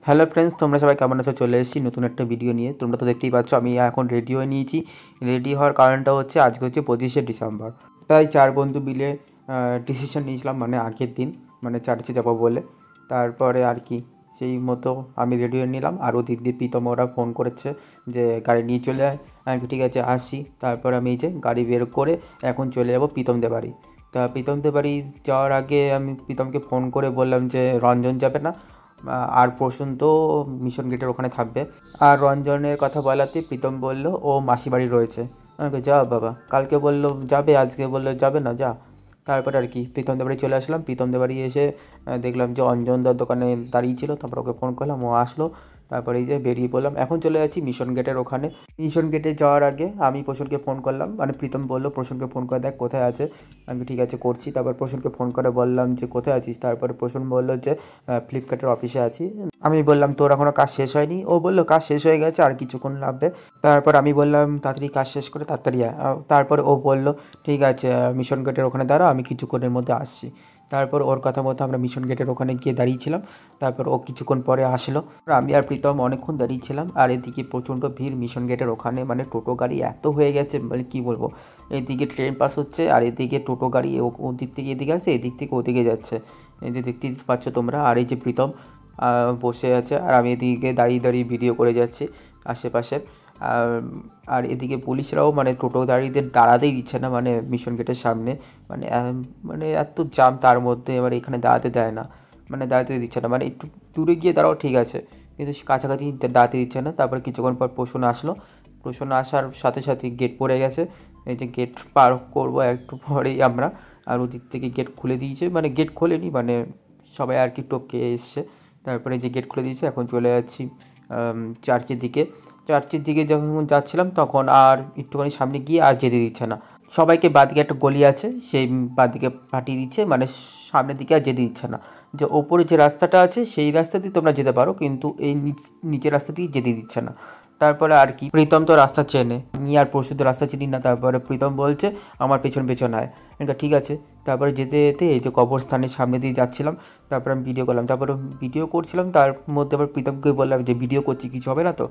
Hello friends, তোমরা সবাই কেমন আছো? চলে এসেছি নতুন একটা ভিডিও নিয়ে। তোমরা তো দেখতেই পাচ্ছ আমি এখন রেডি হয়ে নিয়েছি। রেডি হওয়ার কারণটা হচ্ছে আজকে হচ্ছে 25শে ডিসেম্বর। তাই 4 বন্ধু মিলে ডিসিশন নিয়েছিলাম, মানে আগের দিন, মানে চার্চে যাবো বলে। তারপরে আর কি সেই মতো আমি রেডি হয়ে নিলাম। আর ওদিক দিয়ে প্রীতম ওরা ফোন করেছে যে গাড়ি নিয়ে চলে আয়। আমি ঠিক আছে আসি। তারপর আমি এই যে গাড়ি বের করে এখন চলে যাবো প্রীতমদের বাড়ি। তা প্রীতমদের বাড়ি যাওয়ার আগে আমি প্রীতমকে ফোন করে বললাম যে রঞ্জন যাবে না, আর প্রসূন তো মিশন গেটের ওখানে থাকবে। আর রঞ্জনের কথা বলাতে প্রীতম বলল ও মাসি বাড়ি রয়েছে। আমাকে যা বাবা, কালকে বললো যাবে, আজকে বললো যাবে না, যা। তারপরে আর কি প্রীতমদের বাড়ি চলে আসলাম। প্রীতমদের বাড়ি এসে দেখলাম যে অঞ্জনদার দোকানে দাঁড়িয়ে ছিল। তারপর ওকে ফোন করলাম, ও আসলো। তারপরে এই যে বেরিয়ে পড়লাম, এখন চলে যাচ্ছি মিশন গেটের ওখানে। মিশন গেটে যাওয়ার আগে আমি প্রসূনকে ফোন করলাম, মানে প্রীতম বললো প্রসূনকে ফোন করে দেখ কোথায় আছে। আমি ঠিক আছে করছি। তারপর প্রসূনকে ফোন করে বললাম যে কোথায় আছিস। তারপরে প্রসূন বললো যে ফ্লিপকার্টের অফিসে আছি। আমি বললাম তোর এখনও কাজ শেষ হয়নি? ও বললো কাজ শেষ হয়ে গেছে, আর কিছুক্ষণ লাগবে। তারপর আমি বললাম তাড়াতাড়ি কাজ শেষ করে তাড়াতাড়ি আয়। তারপরে ও বললো ঠিক আছে, মিশন গেটের ওখানে দাঁড়া, আমি কিছুক্ষণের মধ্যে আসছি। তারপর ওর কথা মতো আমরা মিশন গেটের ওখানে গিয়ে দাঁড়িয়েছিলাম। তারপর ও কিছুক্ষণ পরে আসলো। আমি আর প্রীতম অনেকক্ষণ দাঁড়িয়েছিলাম। আর এদিকে প্রচণ্ড ভিড় মিশন গেটের ওখানে, মানে টোটো গাড়ি এত হয়ে গেছে, মানে কী বলবো। এদিকে ট্রেন পাস হচ্ছে আর এদিকে টোটো গাড়ি ওদিক থেকে এদিকে আসছে, এদিক থেকে ওদিকে যাচ্ছে। এই যে দেখতেই পাচ্ছ তোমরা। আর এই যে প্রীতম বসে আছে আর আমি এদিকে দাঁড়িয়ে দাঁড়িয়ে ভিডিও করে যাচ্ছি আশেপাশে। আর আর এদিকে পুলিশরাও মানে টোটো গাড়িদের দাঁড়াতেই দিচ্ছে না, মানে মিশন গেটের সামনে। মানে মানে এত জাম, তার মধ্যে এবার এখানে দাঁড়াতে দেয় না, মানে দাঁড়াতে দিচ্ছে না। মানে একটু দূরে গিয়ে দাঁড়াও ঠিক আছে, কিন্তু কাছাকাছি দাঁড়াতে দিচ্ছে না। তারপর কিছুক্ষণ পর প্রসূন আসলো। প্রসূন আসার সাথে সাথে গেট পড়ে গেছে। এই যে গেট পার করবো একটু পরেই আমরা। আর ওদিক থেকে গেট খুলে দিয়েছে, মানে গেট খোলেনি, মানে সবাই আর কি টপকে এসছে। তারপরে যে গেট খুলে দিয়েছে, এখন চলে যাচ্ছি চার্চের দিকে। চার্চের দিকে যখন যাচ্ছিলাম তখন আর একটুখানি সামনে গিয়ে আর যেতে দিচ্ছে না। সবাইকে বাদিকে একটা গলি আছে, সেই বাদিকে পাঠিয়ে দিচ্ছে, মানে সামনের দিকে আর যেতে দিচ্ছে না। যে ওপরে যে রাস্তাটা আছে সেই রাস্তা দিয়ে তোমরা যেতে পারো, কিন্তু এই নিচের রাস্তা দিয়ে যেতে দিচ্ছে না। তারপরে আর কি প্রীতম তো রাস্তা চেনে, আমি আর পরশু তো রাস্তা চিনি না। তারপরে প্রীতম বলছে আমার পেছন পেছন আয়। এটা ঠিক আছে। তারপরে যেতে যেতে এই যে কবরস্থানের সামনে দিয়ে যাচ্ছিলাম। তারপরে আমি ভিডিও করলাম, তারপরে ভিডিও করছিলাম, তার মধ্যে আবার প্রীতমকে বললাম যে ভিডিও করছি, কিছু হবে না তো?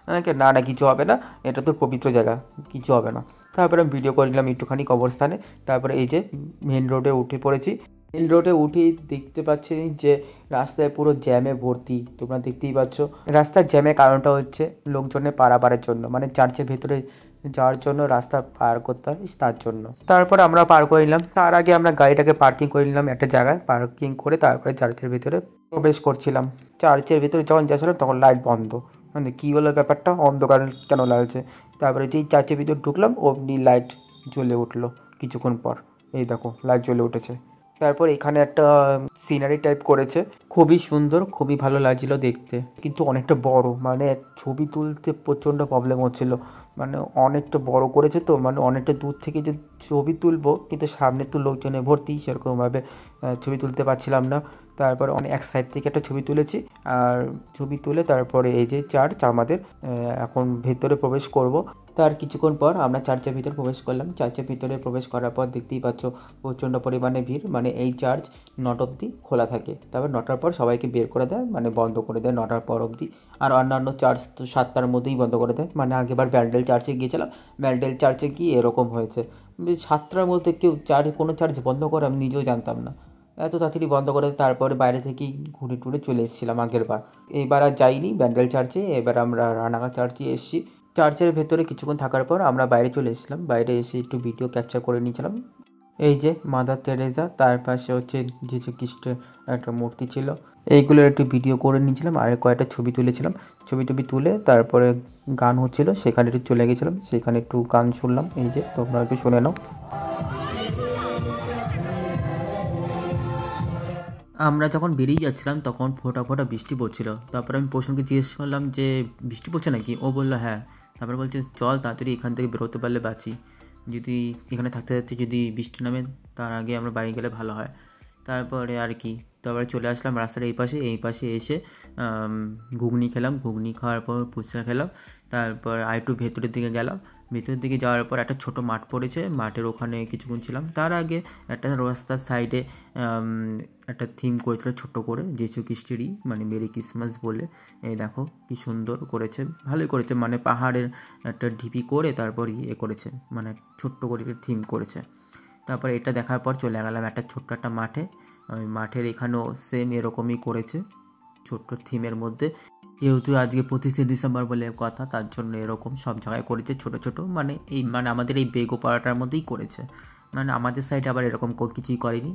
আমাকে না না কিছু হবে না, এটা তো পবিত্র জায়গা, কিছু হবে না। তারপরে আমি ভিডিও করলাম একটুখানি কবরস্থানে। তারপরে এই যে মেন রোডে উঠে পড়েছি। মেন রোডে উঠেই দেখতে পাচ্ছি যে রাস্তায় পুরো জ্যামে ভর্তি, তোমরা দেখতেই পাচ্ছ। রাস্তার জ্যামের কারণটা হচ্ছে লোকজনের পারাপারের জন্য, মানে চার্চের ভেতরে যাওয়ার জন্য রাস্তা পার করতে হয় তার জন্য। তারপর আমরা পার করে নিলাম। তার আগে আমরা গাড়িটাকে পার্কিং করে নিলাম একটা জায়গায়, পার্কিং করে তারপরে চার্চের ভিতরে প্রবেশ করছিলাম। চার্চের ভিতরে যখন যাচ্ছিলাম তখন লাইট বন্ধ, মানে কী হলো ব্যাপারটা, অন্ধকার কেন লাগছে। তারপরে যেই চার্চের ভিতরে ঢুকলাম অমনি লাইট জ্বলে উঠলো কিছুক্ষণ পর। এই দেখো লাইট জ্বলে উঠেছে। তারপর এখানে একটা সিনারি টাইপ করেছে, খুবই সুন্দর, খুবই ভালো লাগছিলো দেখতে, কিন্তু অনেকটা বড়, মানে ছবি তুলতে প্রচণ্ড প্রবলেম হচ্ছিলো। মানে অনেকটা বড় করেছে তো, মানে অনেকটা দূর থেকে যে ছবি তুলবো, কিন্তু সামনে তো লোকজনে ভর্তি, সেরকমভাবে ছবি তুলতে পারছিলাম না। তারপর অনেক এক সাইড থেকে একটা ছবি তুলেছি। আর ছবি তুলে তারপরে এই যে চার্চ আমাদের, এখন ভেতরে প্রবেশ করব। তার কিছুক্ষণ পর আমরা চার্চের ভিতরে প্রবেশ করলাম। চার্চের ভিতরে প্রবেশ করার পর দেখতেই পাচ্ছ প্রচণ্ড পরিমাণে ভিড়, মানে এই চার্চ 9টা অবধি খোলা থাকে, তারপর 9টার পর সবাইকে বের করে দেয়, মানে বন্ধ করে দেয় 9টার পর অবধি। আর অন্যান্য চার্চ তো 7টার মধ্যেই বন্ধ করে দেয়। মানে আগেবার ব্যান্ডেল চার্চে গিয়েছিলাম, ব্যান্ডেল চার্চে গিয়ে এরকম হয়েছে, 7টার মধ্যে কেউ কোনো চার্চ বন্ধ করে আমি নিজেও জানতাম না, এত তাড়াতাড়ি বন্ধ করে দেয়। তারপরে বাইরে থেকেই ঘুরে টুরে চলে এসেছিলাম আগের বার। এবার আর যাইনি ব্যান্ডেল চার্চে, এবার আমরা রানাঘাট চার্চে এসেছি। চার্চের ভেতরে কিছুক্ষণ থাকার পর আমরা বাইরে চলে এসেছিলাম। বাইরে এসে একটু ভিডিও ক্যাপচার করে নিয়েছিলাম। এই যে মাদার তেরেজা, তার পাশে হচ্ছে যীশু খ্রিস্টের একটা মূর্তি ছিল, এইগুলোর একটু ভিডিও করে নিয়েছিলাম। আর কয়েকটা ছবি তুলেছিলাম। ছবি টবি তুলে তারপরে গান হচ্ছিল, সেখানে একটু চলে গেছিলাম, সেখানে একটু গান শুনলাম। এই যে তোমরা একটু শুনে নাও। আমরা যখন বেরিয়ে যাচ্ছিলাম তখন ফোঁটা ফোঁটা বৃষ্টি পড়ছিল। তারপর আমি প্রসূনকে জিজ্ঞেস করলাম যে বৃষ্টি পড়ছে নাকি? ও বললো হ্যাঁ। তারপর বলছে চল তাড়াতাড়ি এখান থেকে বেরোতে পারলে বাঁচি, যদি এখানে থাকতে থাকতে যদি বৃষ্টি নামে তার আগে আমরা বাড়ি গেলে ভালো হয়। তারপরে আর কি, তারপরে চলে আসলাম রাস্তার এই পাশে এসে ঘুগনি খেলাম। ঘুগনি খাওয়ার পর ফুচকা খেলাম। তারপর আর একটু ভেতরের দিকে গেলাম। ভেতর দিকে যাওয়ার পর একটা ছোট মাঠ পড়েছে, মাঠের ওখানে কিছুক্ষণ ছিলাম। তার আগে একটা রাস্তার সাইডে একটা থিম করেছিল ছোট্ট করে যিশু খ্রিস্টেরই, মানে মেরি ক্রিসমাস বলে। এই দেখো কি সুন্দর করেছে, ভালোই করেছে, মানে পাহাড়ের একটা ঢিপি করে তারপর ইয়ে করেছে, মানে ছোট্ট করে একটা থিম করেছে। তারপর এটা দেখার পর চলে গেলাম একটা ছোট্ট একটা মাঠে। ওই মাঠের এখানেও সেম এরকমই করেছে ছোট্ট থিমের মধ্যে। যেহেতু আজকে 25শে ডিসেম্বর বলে কথা, তার জন্য এরকম সব জায়গায় করেছে ছোট ছোট, মানে মানে আমাদের এই বেগোপাড়াটার মধ্যেই করেছে, মানে আমাদের সাইডে আবার এরকম কিছুই করেনি।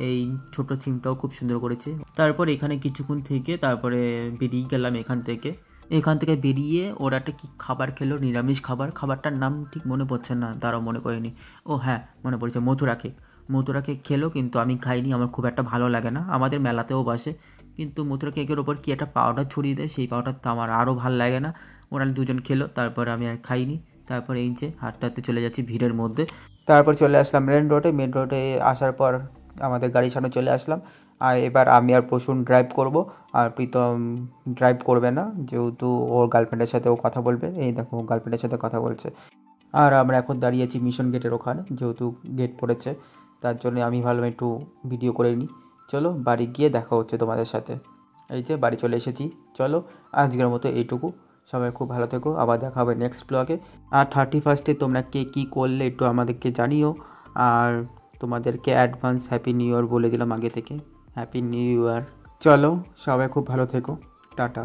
এই ছোট থিমটাও খুব সুন্দর করেছে। তারপর এখানে কিছুক্ষণ থেকে তারপরে বেরিয়ে গেলাম এখান থেকে বেরিয়ে ওরা একটা কী খাবার খেলো, নিরামিষ খাবারটার নাম ঠিক মনে পড়ছে না, তারাও মনে করেনি। ও হ্যাঁ, মনে পড়েছে, মথুরা কেক খেলো, কিন্তু আমি খাইনি, আমার খুব একটা ভালো লাগে না। আমাদের মেলাতেও বসে, কিন্তু মথুরা কেকের ওপর কি একটা পাউডার ছড়িয়ে দেয়, সেই পাউডারটা আমার আরও ভালো লাগে না। ওরা দুজন খেলো, তারপর আমি আর খাইনি। তারপর এই যে হাঁটতে হাঁটতে চলে যাচ্ছি ভিড়ের মধ্যে। তারপর চলে আসলাম মেন রোডে আসার পর আমাদের গাড়ির সামনে চলে আসলাম। আর এবার আমি আর প্রসূন ড্রাইভ করব, আর প্রীতম ড্রাইভ করবে না, যেহেতু ওর গার্লফ্রেন্ডের সাথে ও কথা বলবে। এই দেখো গার্লফ্রেন্ডের সাথে কথা বলছে। আর আমরা এখন দাঁড়িয়ে আছি মিশন গেটের ওখানে, যেহেতু গেট পড়েছে, তার জন্য আমি ভাবলাম একটু ভিডিও করে নিই। চলো বাড়ি গিয়ে দেখা হচ্ছে তোমাদের সাথে। এই যে বাড়ি চলে এসেছি। চলো আজকের মতো এইটুকু। সবাই খুব ভালো থেকো, আবার দেখা হবে নেক্সট ব্লগে। আর 31স্টে তোমরা কে কী করলে একটু আমাদেরকে জানিও। আর তোমাদেরকে অ্যাডভান্স হ্যাপি নিউ ইয়ার বলে দিলাম আগে থেকে। Happy new year. চলো সবাই খুব ভালো থেকো, টাটা।